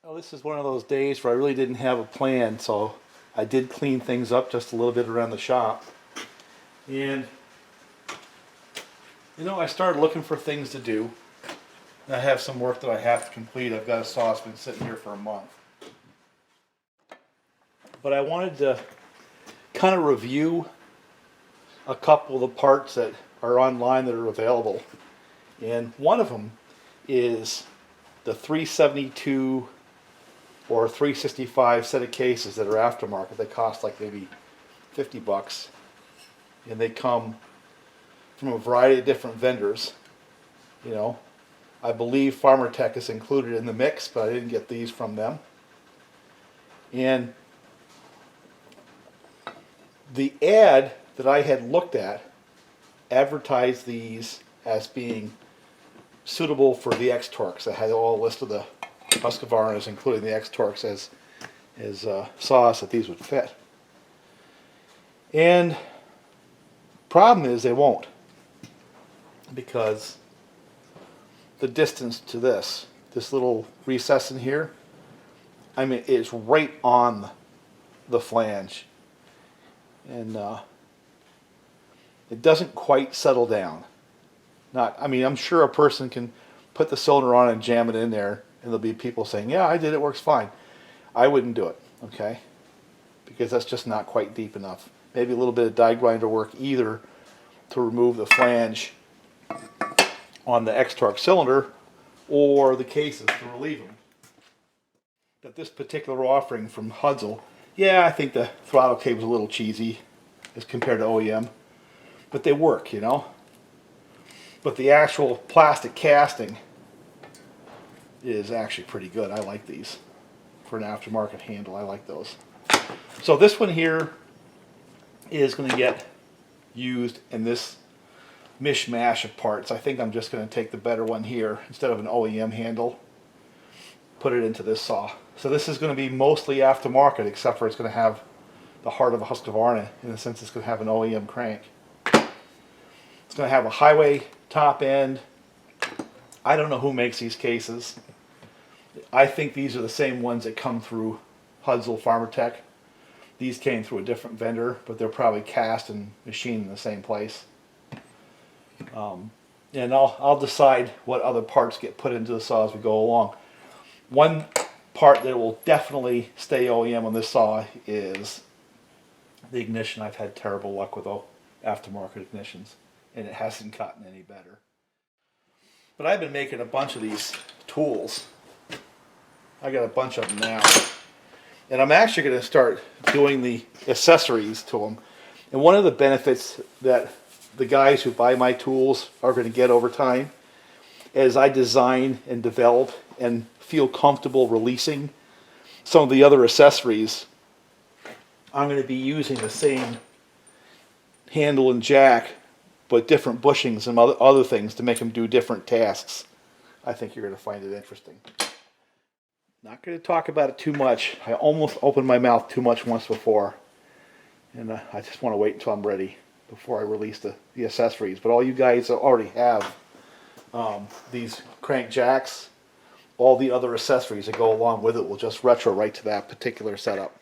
Well, this is one of those days where I really didn't have a plan, so I did clean things up just a little bit around the shop. And, I started looking for things to do. I have some work that I have to complete. I've got a saw that's been sitting here for a month. But I wanted to kind of review a couple of the parts that are online that are available. And one of them is the 372 or 365 set of cases that are aftermarket. They cost like maybe 50 bucks. And they come from a variety of different vendors. I believe Farmer Tech is included in the mix, but I didn't get these from them. And the ad that I had looked at advertised these as being suitable for the X-Torqs. I had all a list of the Husqvarnas, including the X-Torqs, as saws that these would fit. And problem is they won't, because the distance to this little recess in here, I mean, it's right on the flange, and it doesn't quite settle down. I'm sure a person can put the cylinder on and jam it in there, and there'll be people saying, yeah, I did, it works fine. I wouldn't do it, okay? Because that's just not quite deep enough. Maybe a little bit of die grinder work either to remove the flange on the X-Torq cylinder or the cases to relieve them. But this particular offering from Hudzel, yeah, I think the throttle cable's a little cheesy as compared to OEM, but they work, But the actual plastic casting is actually pretty good. I like these for an aftermarket handle. I like those. So this one here is going to get used in this mishmash of parts. I think I'm just going to take the better one here instead of an OEM handle, put it into this saw. So this is going to be mostly aftermarket, except for it's going to have the heart of a Husqvarna in the sense it's going to have an OEM crank. It's going to have a Hyway top end. I don't know who makes these cases. I think these are the same ones that come through Hudzel Farmer Tech. These came through a different vendor, but they're probably cast and machined in the same place. And I'll decide what other parts get put into the saw as we go along. One part that will definitely stay OEM on this saw is the ignition. I've had terrible luck with aftermarket ignitions, and it hasn't gotten any better. But I've been making a bunch of these tools. I got a bunch of them now. And I'm actually going to start doing the accessories to them. And one of the benefits that the guys who buy my tools are going to get over time, as I design and develop and feel comfortable releasing some of the other accessories, I'm going to be using the same handle and jack, but different bushings and other things to make them do different tasks. I think you're going to find it interesting. Not going to talk about it too much. I almost opened my mouth too much once before, and I just want to wait until I'm ready before I release the accessories. But all you guys already have these crank jacks. All the other accessories that go along with it will just retro right to that particular setup.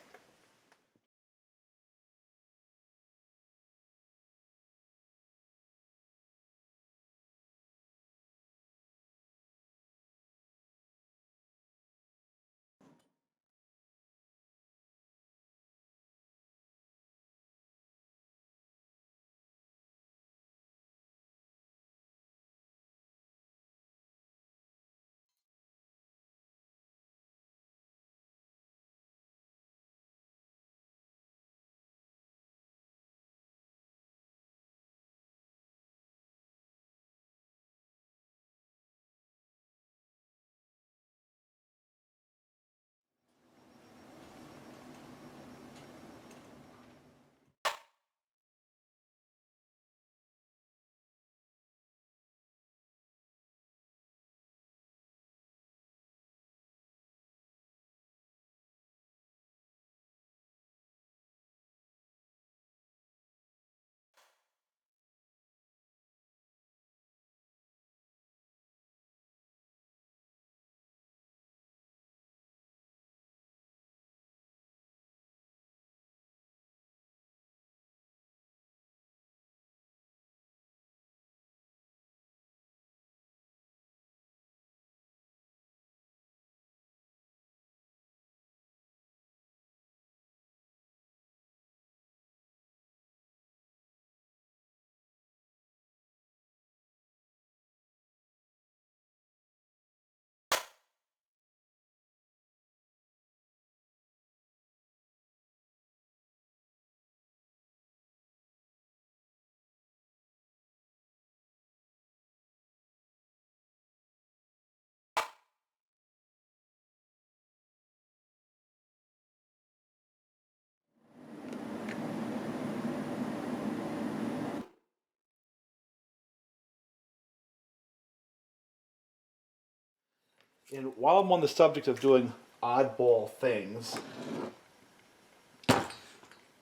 And while I'm on the subject of doing oddball things,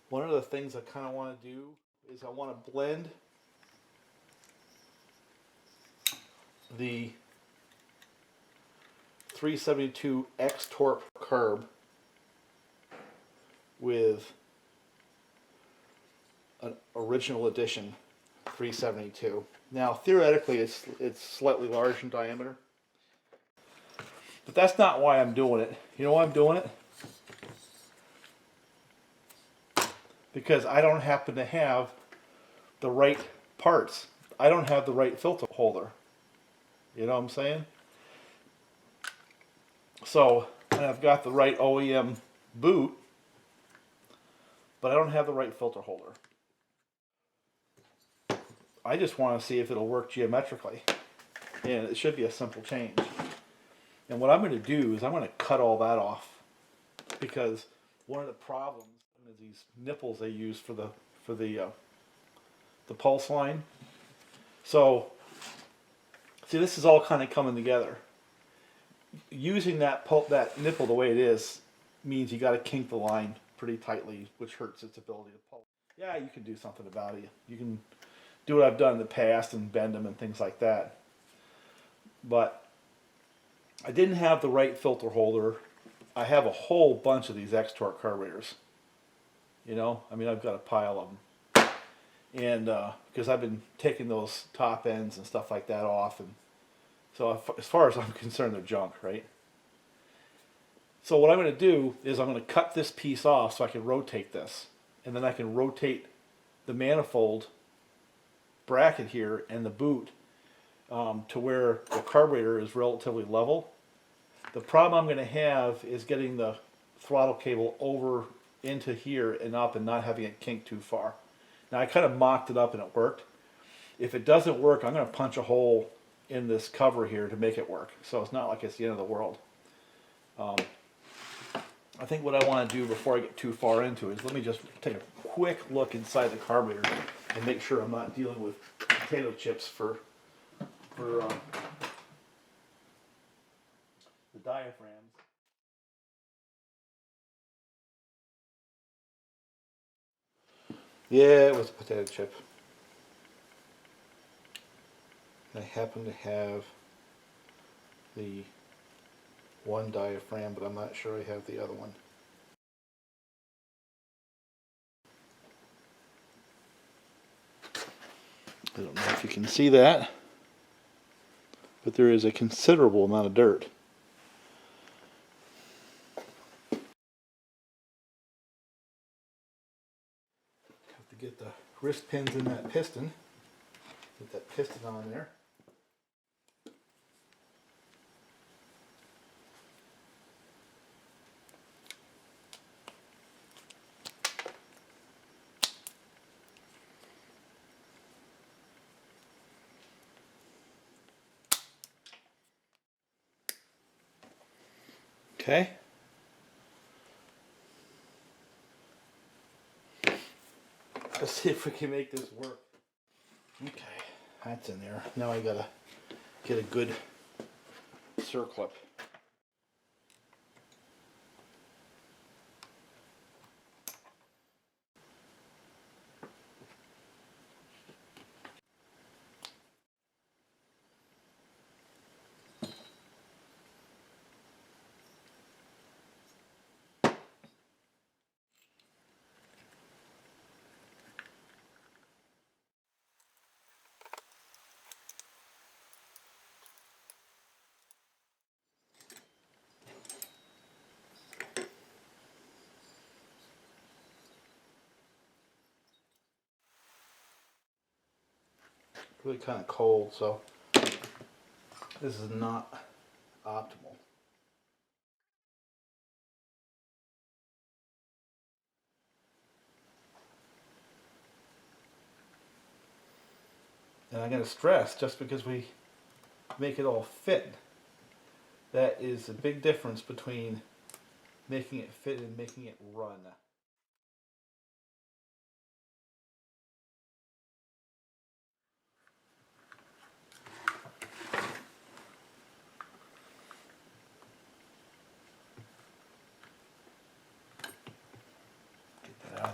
one of the things I kind of want to do is I want to blend the 372 X-Torq carb with an original edition 372. Now theoretically it's slightly large in diameter, but that's not why I'm doing it. You know why I'm doing it? Because I don't happen to have the right parts. I don't have the right filter holder. You know what I'm saying? So, and I've got the right OEM boot, but I don't have the right filter holder. I just want to see if it'll work geometrically. And it should be a simple change. And what I'm going to do is I'm going to cut all that off. Because one of the problems is these nipples they use for the pulse line. So, see, this is all kind of coming together. Using that nipple the way it is means you got to kink the line pretty tightly, which hurts its ability to pulse. Yeah, you can do something about it. You can do what I've done in the past and bend them and things like that. But I didn't have the right filter holder. I have a whole bunch of these X-Torq carburetors. You know, I mean, I've got a pile of them. And because I've been taking those top ends and stuff like that off, and so as far as I'm concerned, they're junk, right? So what I'm going to do is I'm going to cut this piece off so I can rotate this. And then I can rotate the manifold bracket here and the boot to where the carburetor is relatively level. The problem I'm going to have is getting the throttle cable over into here and up and not having it kink too far. Now I kind of mocked it up and it worked. If it doesn't work, I'm going to punch a hole in this cover here to make it work. So it's not like it's the end of the world. I think what I want to do before I get too far into it is let me just take a quick look inside the carburetor and make sure I'm not dealing with potato chips for the diaphragms. Yeah, it was a potato chip. I happen to have the one diaphragm, but I'm not sure I have the other one. I don't know if you can see that, but there is a considerable amount of dirt. Have to get the wrist pins in that piston. Get that piston on there. Okay. Let's see if we can make this work. Okay, that's in there. Now I gotta get a good circlip. Really kind of cold, so this is not optimal. And I'm going to stress, just because we make it all fit, that is a big difference between making it fit and making it run.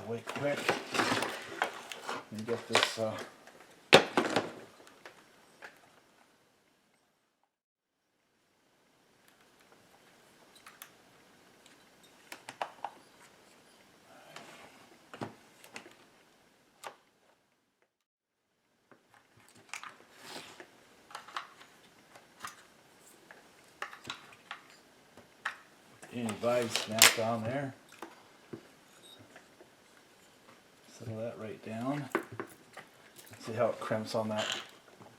of the way quick and get this divide snap down there. Settle that right down. See how it crimps on that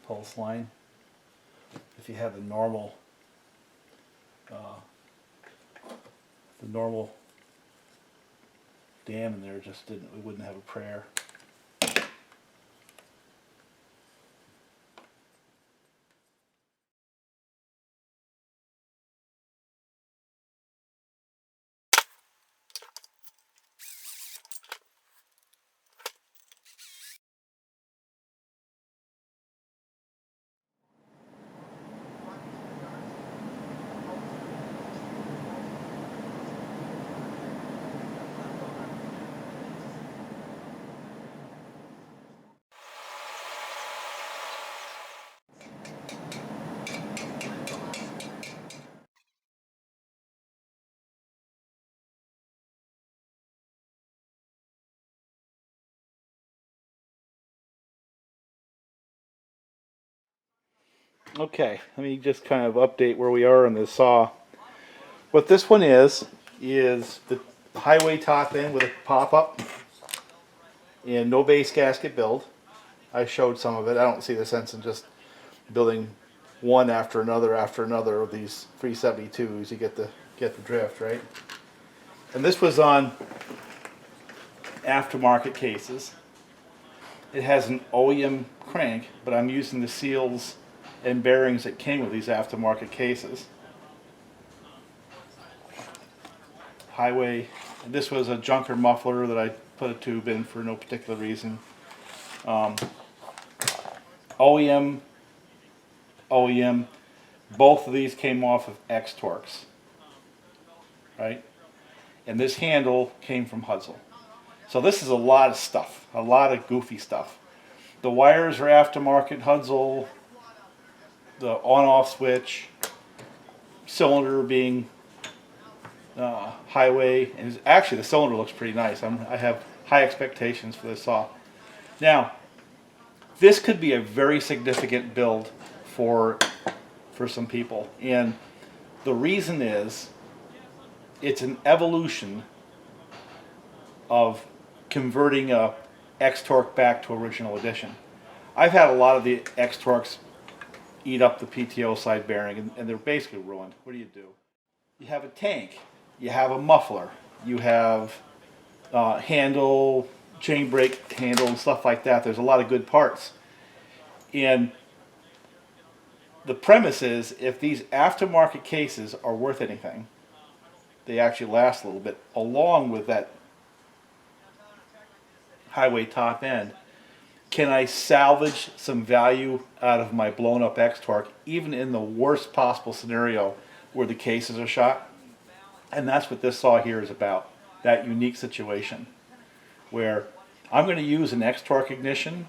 pulse line. If you had the normal dam in there, just didn't, we wouldn't have a prayer. Okay, let me just kind of update where we are on this saw. What this one is the Hyway top end with a pop-up and no base gasket build. I showed some of it. I don't see the sense in just building one after another of these 372s. You get the drift, right? And this was on aftermarket cases. It has an OEM crank, but I'm using the seals and bearings that came with these aftermarket cases. Hyway, this was a junker muffler that I put a tube in for no particular reason. OEM, both of these came off of X-Torqs, right? And this handle came from Husqvarna. So this is a lot of stuff, a lot of goofy stuff. The wires are aftermarket Husqvarna. The on-off switch, cylinder being Hyway, and actually the cylinder looks pretty nice. I have high expectations for this saw. Now, this could be a very significant build for some people, and the reason is it's an evolution of converting a X-Torq back to original edition. I've had a lot of the X-Torqs eat up the PTO side bearing, and they're basically ruined. What do? You have a tank, you have a muffler, you have handle, chain brake handle, and stuff like that. There's a lot of good parts. And the premise is, if these aftermarket cases are worth anything, they actually last a little bit, along with that Hyway top end. Can I salvage some value out of my blown up X-Torq, even in the worst possible scenario where the cases are shot? And that's what this saw here is about, that unique situation where I'm going to use an X-Torq ignition.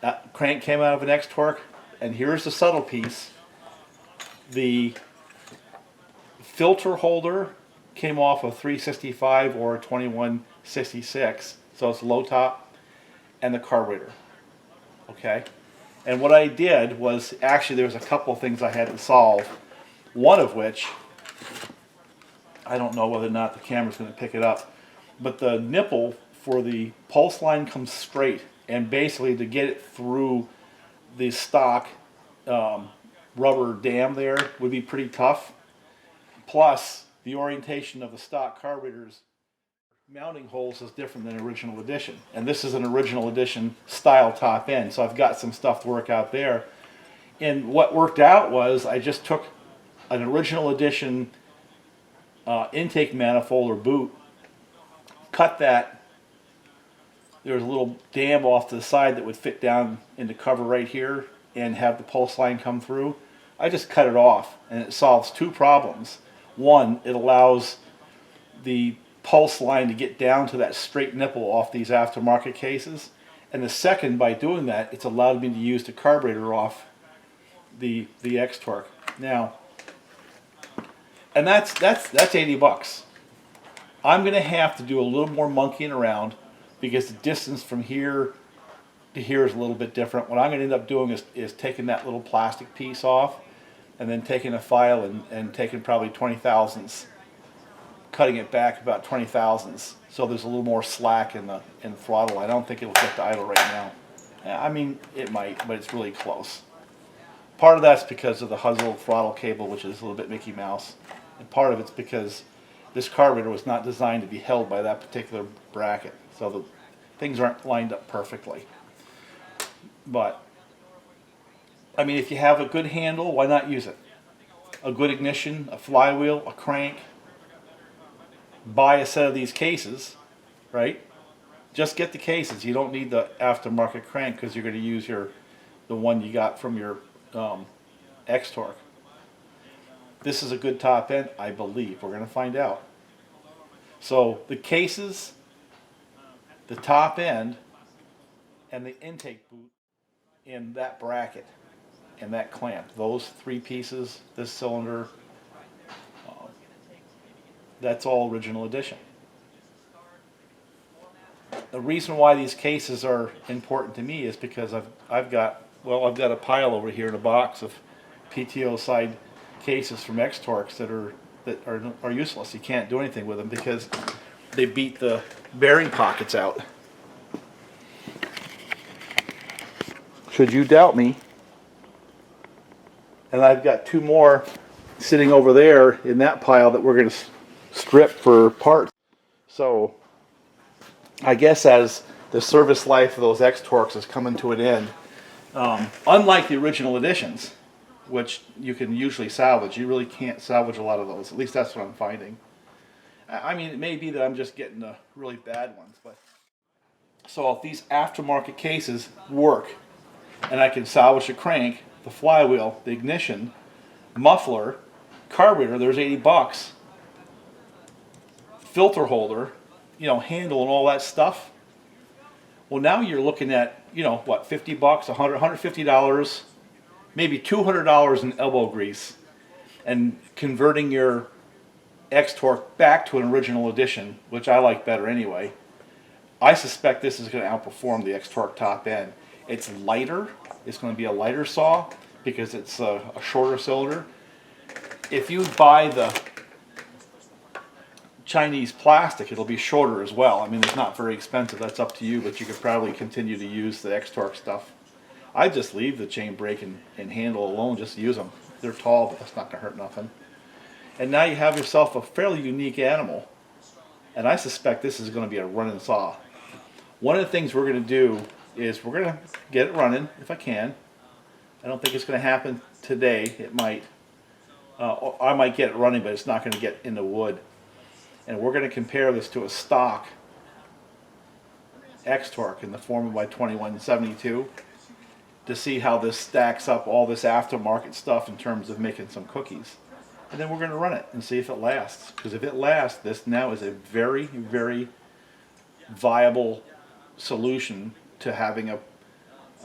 That crank came out of an X-Torq, and here's the subtle piece. The filter holder came off a 365 or a 2166, so it's low top, and the carburetor. Okay, and what I did was, actually there was a couple of things I had to solve, one of which I don't know whether or not the camera's going to pick it up, but the nipple for the pulse line comes straight, and basically to get it through the stock rubber dam there would be pretty tough. Plus the orientation of the stock carburetors mounting holes is different than original edition, and this is an original edition style top end, so I've got some stuff to work out there. And what worked out was I just took an original edition intake manifold or boot, cut that. There's a little dam off to the side that would fit down into cover right here and have the pulse line come through. I just cut it off, and it solves two problems. One, it allows the pulse line to get down to that straight nipple off these aftermarket cases. And the second, by doing that, it's allowed me to use the carburetor off the X-Torq. Now, and that's 80 bucks. I'm going to have to do a little more monkeying around because the distance from here to here is a little bit different. What I'm going to end up doing is taking that little plastic piece off and then taking a file and taking probably 20 thousandths, cutting it back about 20 thousandths, so there's a little more slack in the throttle. I don't think it'll get to idle right now. I mean, it might, but it's really close. Part of that's because of the Husqvarna throttle cable, which is a little bit Mickey Mouse, and part of it's because this carburetor was not designed to be held by that particular bracket, so the things aren't lined up perfectly. But I mean, if you have a good handle, why not use it? A good ignition, a flywheel, a crank. Buy a set of these cases, right? Just get the cases. You don't need the aftermarket crank because you're going to use the one you got from your X-Torq. This is a good top end, I believe. We're going to find out. So the cases, the top end, and the intake boot in that bracket and that clamp, those three pieces, this cylinder, that's all original edition. The reason why these cases are important to me is because I've got a pile over here in a box of PTO side cases from X-Torqs that are useless. You can't do anything with them because they beat the bearing pockets out. Should you doubt me, and I've got two more sitting over there in that pile that we're going to strip for parts. So I guess as the service life of those X-Torqs is coming to an end, unlike the original editions, which you can usually salvage, you really can't salvage a lot of those. At least that's what I'm finding. I mean, it may be that I'm just getting the really bad ones, but so if these aftermarket cases work, and I can salvage the crank, the flywheel, the ignition, muffler, carburetor, there's 80 bucks. Filter holder, handle and all that stuff. Well, now you're looking at, what, 50 bucks, 100, $150, maybe $200 in elbow grease, and converting your X-Torq back to an original edition, which I like better anyway. I suspect this is going to outperform the X-Torq top end. It's lighter. It's going to be a lighter saw because it's a shorter cylinder. If you buy the Chinese plastic, it'll be shorter as well. I mean, it's not very expensive. That's up to you, but you could probably continue to use the X-Torq stuff. I just leave the chain brake and handle alone. Just use them. They're tall, but that's not going to hurt nothing. And now you have yourself a fairly unique animal. And I suspect this is going to be a running saw. One of the things we're going to do is we're going to get it running, if I can. I don't think it's going to happen today. It might. I might get it running, but it's not going to get in the wood. And we're going to compare this to a stock X-Torq in the form of my 2172 to see how this stacks up all this aftermarket stuff in terms of making some cookies. And then we're going to run it and see if it lasts. Because if it lasts, this now is a very, very viable solution to having a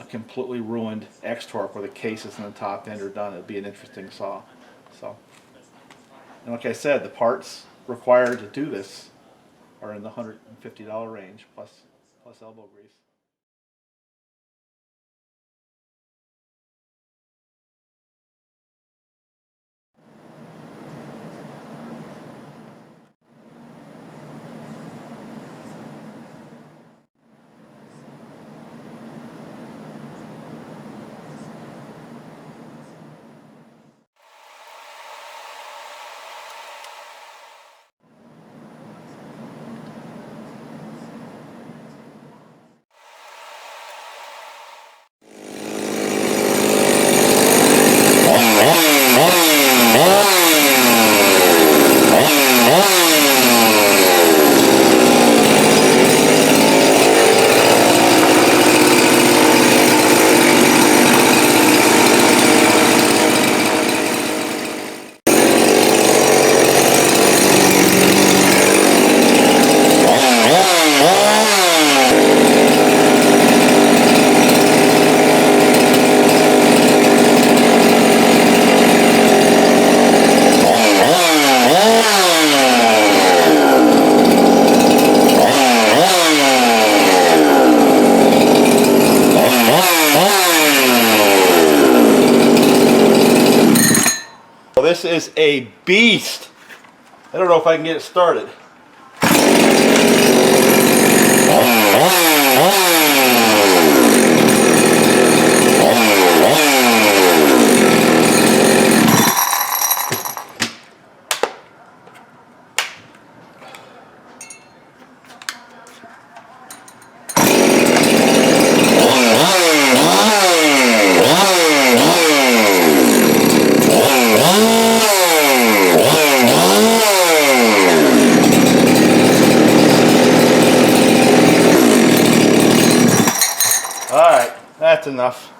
completely ruined X-Torq where the cases and the top end are done. It'd be an interesting saw. So, and like I said, the parts required to do this are in the $150 range plus elbow grease. this is a beast. I don't know if I can get it started. Alright, that's enough.